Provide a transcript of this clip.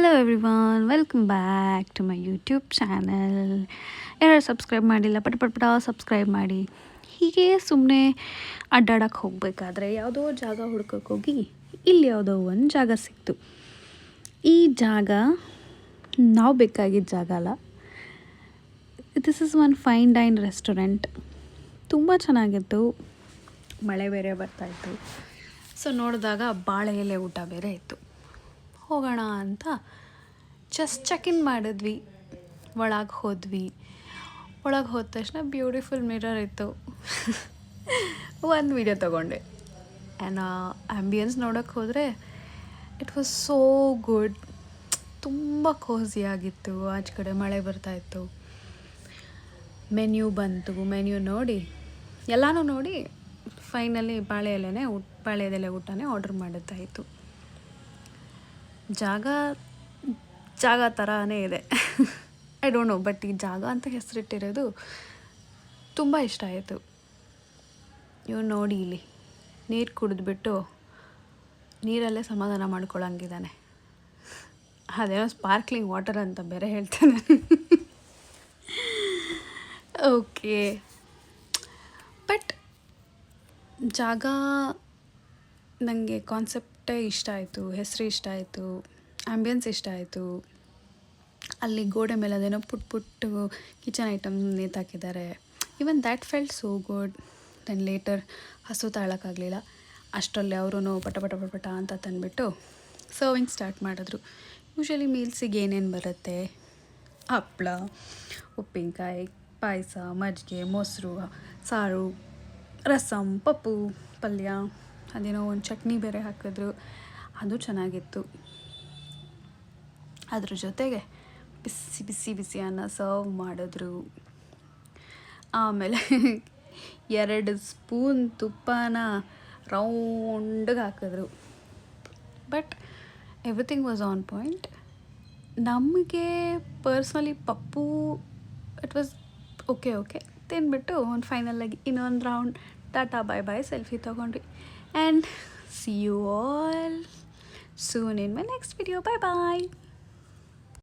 Hello everyone, welcome back to my YouTube channel. ಯಾರು subscribe ಮಾಡಿಲ್ಲ, ಪಟ ಸಬ್ಸ್ಕ್ರೈಬ್ ಮಾಡಿ. ಹೀಗೆ ಸುಮ್ಮನೆ ಅಡ್ಡಾಡಕ್ಕೆ ಹೋಗಬೇಕಾದ್ರೆ ಯಾವುದೋ ಜಾಗ ಹುಡ್ಕೋಕೆ ಹೋಗಿ ಇಲ್ಲಿ ಯಾವುದೋ ಒಂದು ಜಾಗ ಸಿಕ್ತು. ಈ ಜಾಗ ನಾವು ಬೇಕಾಗಿದ್ದ ಜಾಗ ಅಲ್ಲ. This is one fine dine restaurant. ತುಂಬ ಚೆನ್ನಾಗಿತ್ತು. ಮಳೆ ಬೇರೆ ಬರ್ತಾಯಿತ್ತು. ಸೊ ನೋಡಿದಾಗ ಬಾಳೆ ಎಲೆ ಊಟ ಬೇರೆ ಇತ್ತು. ಹೋಗೋಣ ಅಂತ ಜಸ್ಟ್ ಚೆಕ್-ಇನ್ ಮಾಡಿದ್ವಿ. ಒಳಗೆ ಹೋದ್ವಿ. ಒಳಗೆ ಹೋದ ತಕ್ಷಣ ಬ್ಯೂಟಿಫುಲ್ ಮಿರರ್ ಇತ್ತು. ಒಂದು ವಿಡಿಯೋ ತೊಗೊಂಡೆ. ಆ್ಯಂಡ್ ಆ್ಯಂಬಿಯನ್ಸ್ ನೋಡೋಕ್ಕೆ ಹೋದರೆ ಇಟ್ ವಾಸ್ ಸೋ ಗುಡ್. ತುಂಬ ಕೋಸಿಯಾಗಿತ್ತು. ಆಚೆ ಕಡೆ ಮಳೆ ಬರ್ತಾಯಿತ್ತು. ಮೆನ್ಯೂ ಬಂತು. ಮೆನ್ಯೂ ನೋಡಿ ಎಲ್ಲನೂ ನೋಡಿ ಫೈನಲಿ ಬಾಳೆ ಎಲೆ ಊಟನೇ ಆರ್ಡ್ರ್ ಮಾಡಿದ್ದಾಯಿತು. ಜಾಗ ಥರನೇ ಇದೆ. ಐ ಡೋಂಟ್ ನೋ, ಬಟ್ ಈ ಜಾಗ ಅಂತ ಹೆಸರಿಟ್ಟಿರೋದು ತುಂಬ ಇಷ್ಟ ಆಯಿತು. ಇವ್ನು ನೋಡಿ ಇಲ್ಲಿ ನೀರು ಕುಡಿದ್ಬಿಟ್ಟು ನೀರಲ್ಲೇ ಸಮಾಧಾನ ಮಾಡ್ಕೊಳ್ಳೋಂಗಿದ್ದಾನೆ. ಅದೇನೋ ಸ್ಪಾರ್ಕ್ಲಿಂಗ್ ವಾಟರ್ ಅಂತ ಬೇರೆ ಹೇಳ್ತಾನೆ. ಓಕೆ, ಬಟ್ ಜಾಗ ನನಗೆ ಕಾನ್ಸೆಪ್ಟೇ ಇಷ್ಟ ಆಯಿತು. ಹೆಸರು ಇಷ್ಟ ಆಯಿತು. ಆ್ಯಂಬಿಯನ್ಸ್ ಇಷ್ಟ ಆಯಿತು. ಅಲ್ಲಿ ಗೋಡೆ ಮೇಲೆ ಅದೇನೋ ಪುಟ್ಟು ಕಿಚನ್ ಐಟಮ್ಸ್ ನೇತಾಕಿದ್ದಾರೆ. Even that felt so good. Then later ಹಸು ತಾಳೋಕ್ಕಾಗಲಿಲ್ಲ. ಅಷ್ಟರಲ್ಲಿ ಅವರು ಪಟ ಅಂತ ತಂದುಬಿಟ್ಟು ಸರ್ವಿಂಗ್ ಸ್ಟಾರ್ಟ್ ಮಾಡಿದ್ರು. ಯೂಶ್ವಲಿ ಮೀಲ್ಸಿಗೆ ಏನೇನು ಬರುತ್ತೆ: ಹಪ್ಪಳ, ಉಪ್ಪಿನಕಾಯಿ, ಪಾಯಸ, ಮಜ್ಜಿಗೆ, ಮೊಸರು, ಸಾರು, ರಸಮ್, ಪಪ್ಪು, ಪಲ್ಯ, ಅದೇನೋ ಒಂದು ಚಟ್ನಿ ಬೇರೆ ಹಾಕಿದ್ರು. ಅದು ಚೆನ್ನಾಗಿತ್ತು. ಅದ್ರ ಜೊತೆಗೆ ಬಿಸಿ ಅನ್ನ ಸರ್ವ್ ಮಾಡಿದ್ರು. ಆಮೇಲೆ 2 ಸ್ಪೂನ್ ತುಪ್ಪನ ರೌಂಡಿಗೆ ಹಾಕಿದ್ರು. But everything was on point. ನಮಗೆ ಪರ್ಸ್ನಲಿ ಪಪ್ಪು ಇಟ್ ವಾಸ್ ಓಕೆ ತಿಂದ್ಬಿಟ್ಟು ಒಂದು ಫೈನಲಾಗಿ ಇನ್ನೊಂದು ರೌಂಡ್ ಟಾಟಾ ಬಾಯ್ ಸೆಲ್ಫಿ ತೊಗೊಂಡ್ವಿ. And see you all soon in my next video. Bye bye.